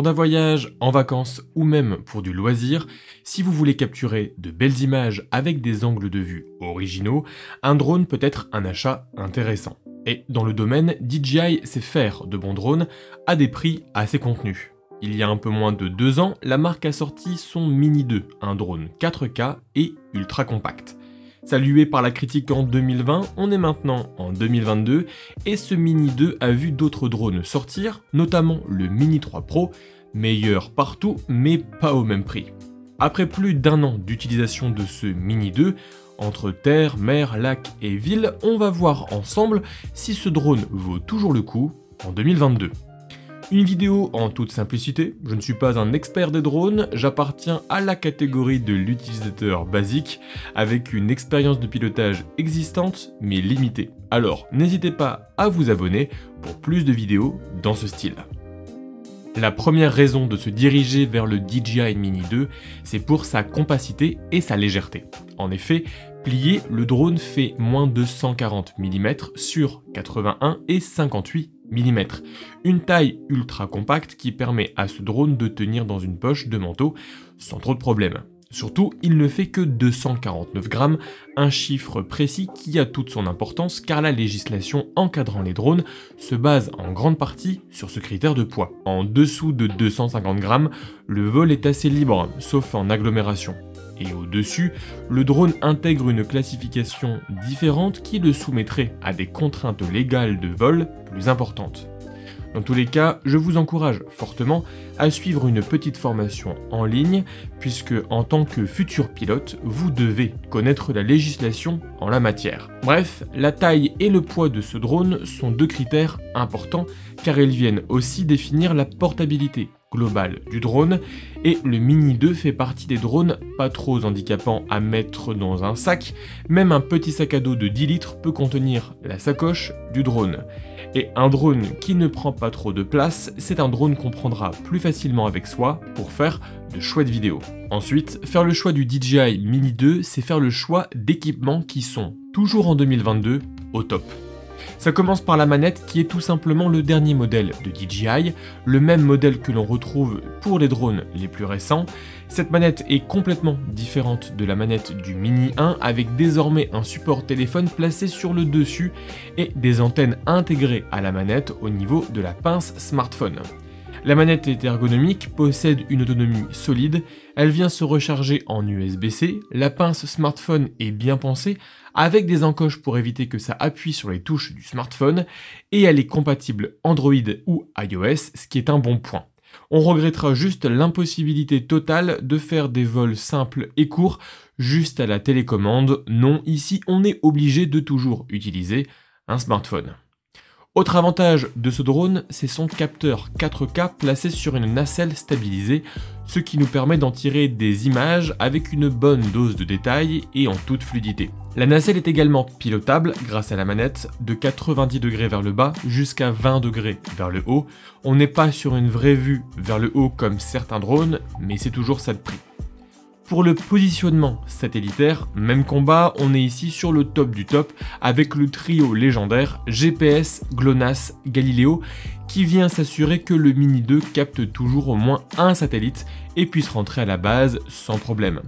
Lors d'un voyage, en vacances ou même pour du loisir, si vous voulez capturer de belles images avec des angles de vue originaux, un drone peut être un achat intéressant. Et dans le domaine, DJI sait faire de bons drones à des prix assez contenus. Il y a un peu moins de 2 ans, la marque a sorti son Mini 2, un drone 4K et ultra compact. Salué par la critique en 2020, on est maintenant en 2022 et ce Mini 2 a vu d'autres drones sortir, notamment le Mini 3 Pro, meilleur partout mais pas au même prix. Après plus d'1 an d'utilisation de ce Mini 2, entre terre, mer, lac et ville, on va voir ensemble si ce drone vaut toujours le coup en 2022. Une vidéo en toute simplicité, je ne suis pas un expert des drones, j'appartiens à la catégorie de l'utilisateur basique, avec une expérience de pilotage existante mais limitée. Alors n'hésitez pas à vous abonner pour plus de vidéos dans ce style. La première raison de se diriger vers le DJI Mini 2, c'est pour sa compacité et sa légèreté. En effet, plié, le drone fait moins de 140 mm sur 81 et 58 mm. Une taille ultra compacte qui permet à ce drone de tenir dans une poche de manteau sans trop de problèmes. Surtout, il ne fait que 249 grammes, un chiffre précis qui a toute son importance car la législation encadrant les drones se base en grande partie sur ce critère de poids. En dessous de 250 grammes, le vol est assez libre, sauf en agglomération. Et au-dessus, le drone intègre une classification différente qui le soumettrait à des contraintes légales de vol plus importantes. Dans tous les cas, je vous encourage fortement à suivre une petite formation en ligne, puisque en tant que futur pilote, vous devez connaître la législation en la matière. Bref, la taille et le poids de ce drone sont 2 critères importants, car ils viennent aussi définir la portabilité globale du drone, et le Mini 2 fait partie des drones pas trop handicapants à mettre dans un sac, même un petit sac à dos de 10 litres peut contenir la sacoche du drone. Et un drone qui ne prend pas trop de place, c'est un drone qu'on prendra plus facilement avec soi pour faire de chouettes vidéos. Ensuite, faire le choix du DJI Mini 2, c'est faire le choix d'équipements qui sont, toujours en 2022, au top. Ça commence par la manette qui est tout simplement le dernier modèle de DJI, le même modèle que l'on retrouve pour les drones les plus récents. Cette manette est complètement différente de la manette du Mini 1 avec désormais un support téléphone placé sur le dessus et des antennes intégrées à la manette au niveau de la pince smartphone. La manette est ergonomique, possède une autonomie solide, elle vient se recharger en USB-C, la pince smartphone est bien pensée, avec des encoches pour éviter que ça appuie sur les touches du smartphone, et elle est compatible Android ou iOS, ce qui est un bon point. On regrettera juste l'impossibilité totale de faire des vols simples et courts juste à la télécommande. Non, ici on est obligé de toujours utiliser un smartphone. Autre avantage de ce drone, c'est son capteur 4K placé sur une nacelle stabilisée, ce qui nous permet d'en tirer des images avec une bonne dose de détail et en toute fluidité. La nacelle est également pilotable grâce à la manette de 90 degrés vers le bas jusqu'à 20 degrés vers le haut. On n'est pas sur une vraie vue vers le haut comme certains drones, mais c'est toujours ça de prix. Pour le positionnement satellitaire, même combat, on est ici sur le top du top avec le trio légendaire GPS, GLONASS, Galileo qui vient s'assurer que le Mini 2 capte toujours au moins un satellite et puisse rentrer à la base sans problème.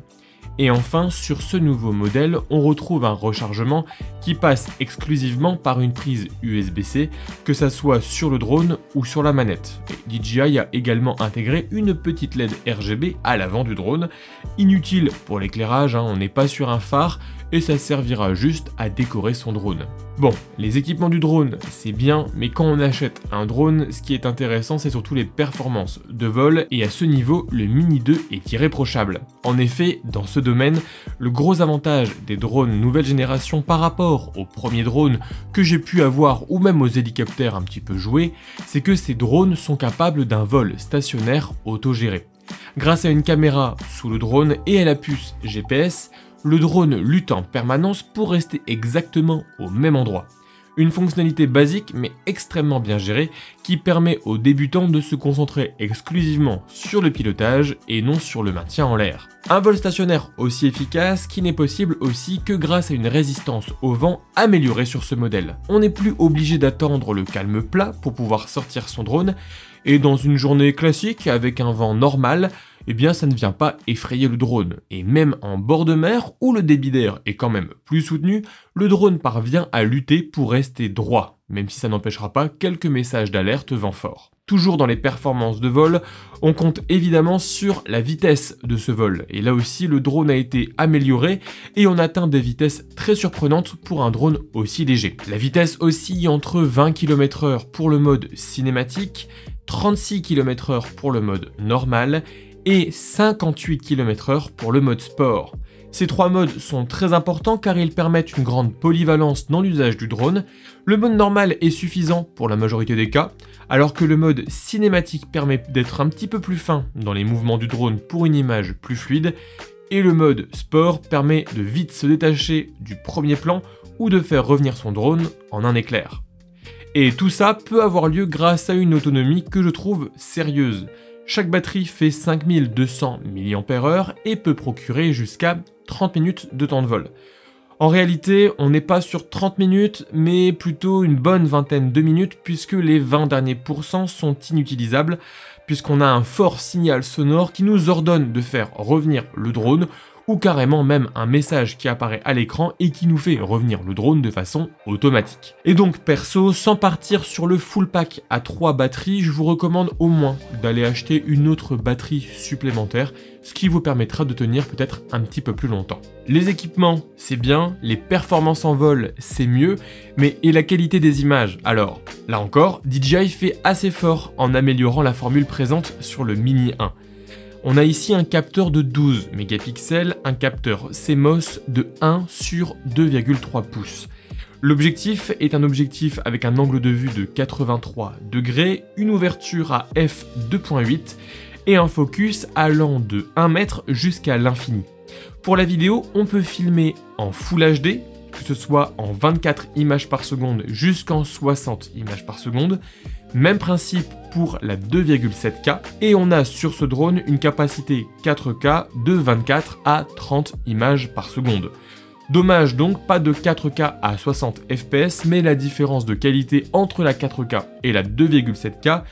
Et enfin, sur ce nouveau modèle, on retrouve un rechargement qui passe exclusivement par une prise USB-C, que ça soit sur le drone ou sur la manette. Et DJI a également intégré une petite LED RGB à l'avant du drone, inutile pour l'éclairage, on n'est pas sur un phare, et ça servira juste à décorer son drone. Bon, les équipements du drone, c'est bien, mais quand on achète un drone, ce qui est intéressant, c'est surtout les performances de vol, et à ce niveau, le Mini 2 est irréprochable. En effet, dans ce domaine, le gros avantage des drones nouvelle génération par rapport aux premiers drones que j'ai pu avoir, ou même aux hélicoptères un petit peu joués, c'est que ces drones sont capables d'un vol stationnaire autogéré. Grâce à une caméra sous le drone et à la puce GPS, le drone lutte en permanence pour rester exactement au même endroit. Une fonctionnalité basique mais extrêmement bien gérée qui permet aux débutants de se concentrer exclusivement sur le pilotage et non sur le maintien en l'air. Un vol stationnaire aussi efficace qui n'est possible aussi que grâce à une résistance au vent améliorée sur ce modèle. On n'est plus obligé d'attendre le calme plat pour pouvoir sortir son drone, Et dans une journée classique, avec un vent normal, eh bien ça ne vient pas effrayer le drone. Et même en bord de mer, où le débit d'air est quand même plus soutenu, le drone parvient à lutter pour rester droit, même si ça n'empêchera pas quelques messages d'alerte vent fort. Toujours dans les performances de vol, on compte évidemment sur la vitesse de ce vol. Et là aussi, le drone a été amélioré et on atteint des vitesses très surprenantes pour un drone aussi léger. La vitesse oscille entre 20 km/h pour le mode cinématique, 36 km/h pour le mode normal et 58 km/h pour le mode sport. Ces trois modes sont très importants car ils permettent une grande polyvalence dans l'usage du drone. Le mode normal est suffisant pour la majorité des cas, alors que le mode cinématique permet d'être un petit peu plus fin dans les mouvements du drone pour une image plus fluide, et le mode sport permet de vite se détacher du premier plan ou de faire revenir son drone en un éclair. Et tout ça peut avoir lieu grâce à une autonomie que je trouve sérieuse. Chaque batterie fait 5200 mAh et peut procurer jusqu'à 30 minutes de temps de vol. En réalité, on n'est pas sur 30 minutes, mais plutôt une bonne vingtaine de minutes puisque les 20 derniers pourcents sont inutilisables, puisqu'on a un fort signal sonore qui nous ordonne de faire revenir le drone, ou carrément même un message qui apparaît à l'écran et qui nous fait revenir le drone de façon automatique. Et donc perso, sans partir sur le full pack à 3 batteries, je vous recommande au moins d'aller acheter une autre batterie supplémentaire, ce qui vous permettra de tenir peut-être un petit peu plus longtemps. Les équipements, c'est bien, les performances en vol, c'est mieux, mais et la qualité des images? Alors, là encore, DJI fait assez fort en améliorant la formule présente sur le Mini 1. On a ici un capteur de 12 mégapixels, un capteur CMOS de 1 sur 2,3 pouces. L'objectif est un objectif avec un angle de vue de 83 degrés, une ouverture à f2.8 et un focus allant de 1 mètre jusqu'à l'infini. Pour la vidéo, on peut filmer en Full HD, que ce soit en 24 images par seconde jusqu'en 60 images par seconde. Même principe pour la 2,7K et on a sur ce drone une capacité 4K de 24 à 30 images par seconde. Dommage donc, pas de 4K à 60 fps, mais la différence de qualité entre la 4K et la 2,7K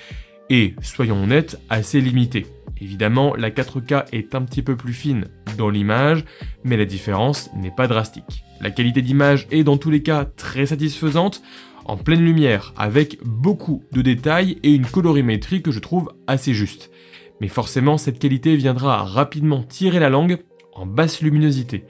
est, soyons honnêtes, assez limitée. Évidemment, la 4K est un petit peu plus fine dans l'image, mais la différence n'est pas drastique. La qualité d'image est dans tous les cas très satisfaisante, en pleine lumière, avec beaucoup de détails et une colorimétrie que je trouve assez juste. Mais forcément, cette qualité viendra rapidement tirer la langue en basse luminosité.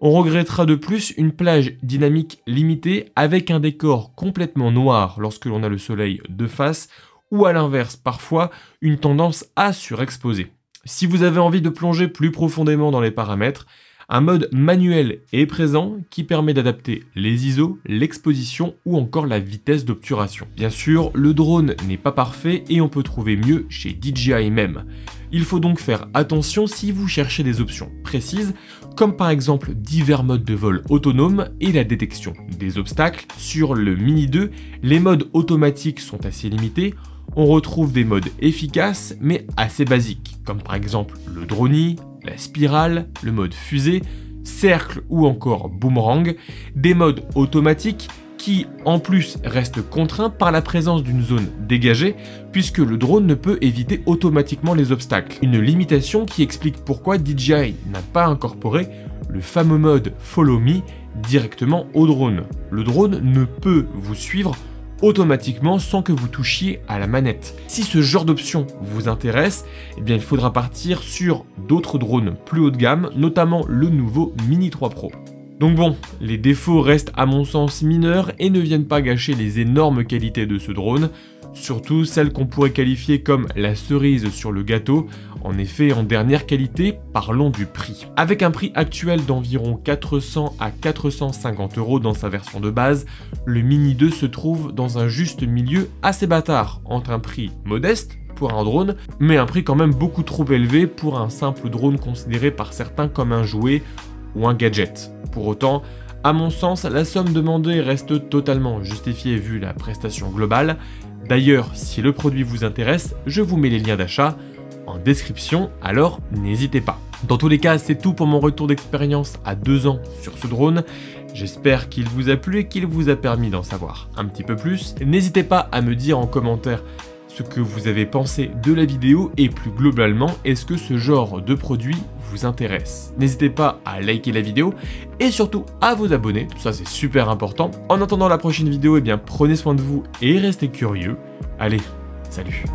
On regrettera de plus une plage dynamique limitée avec un décor complètement noir lorsque l'on a le soleil de face, ou à l'inverse parfois une tendance à surexposer. Si vous avez envie de plonger plus profondément dans les paramètres, un mode manuel est présent qui permet d'adapter les ISO, l'exposition ou encore la vitesse d'obturation. Bien sûr, le drone n'est pas parfait et on peut trouver mieux chez DJI même. Il faut donc faire attention si vous cherchez des options précises, comme par exemple divers modes de vol autonomes et la détection des obstacles. Sur le Mini 2, les modes automatiques sont assez limités. On retrouve des modes efficaces mais assez basiques, comme par exemple le dronie, la spirale, le mode fusée, cercle ou encore boomerang, des modes automatiques qui en plus restent contraints par la présence d'une zone dégagée puisque le drone ne peut éviter automatiquement les obstacles. Une limitation qui explique pourquoi DJI n'a pas incorporé le fameux mode Follow Me directement au drone. Le drone ne peut vous suivre automatiquement sans que vous touchiez à la manette. Si ce genre d'option vous intéresse, eh bien il faudra partir sur d'autres drones plus haut de gamme, notamment le nouveau Mini 3 Pro. Donc bon, les défauts restent à mon sens mineurs et ne viennent pas gâcher les énormes qualités de ce drone, surtout celles qu'on pourrait qualifier comme la cerise sur le gâteau. En effet, en dernière qualité, parlons du prix. Avec un prix actuel d'environ 400 à 450 € dans sa version de base, le Mini 2 se trouve dans un juste milieu assez bâtard, entre un prix modeste pour un drone, mais un prix quand même beaucoup trop élevé pour un simple drone considéré par certains comme un jouet ou un gadget. Pour autant, à mon sens, la somme demandée reste totalement justifiée vu la prestation globale. D'ailleurs, si le produit vous intéresse, je vous mets les liens d'achat en description, alors n'hésitez pas. Dans tous les cas, c'est tout pour mon retour d'expérience à 2 ans sur ce drone. J'espère qu'il vous a plu et qu'il vous a permis d'en savoir un petit peu plus. N'hésitez pas à me dire en commentaire ce que vous avez pensé de la vidéo et plus globalement, est-ce que ce genre de produit vous intéresse. N'hésitez pas à liker la vidéo et surtout à vous abonner, ça c'est super important. En attendant la prochaine vidéo, eh bien prenez soin de vous et restez curieux. Allez, salut!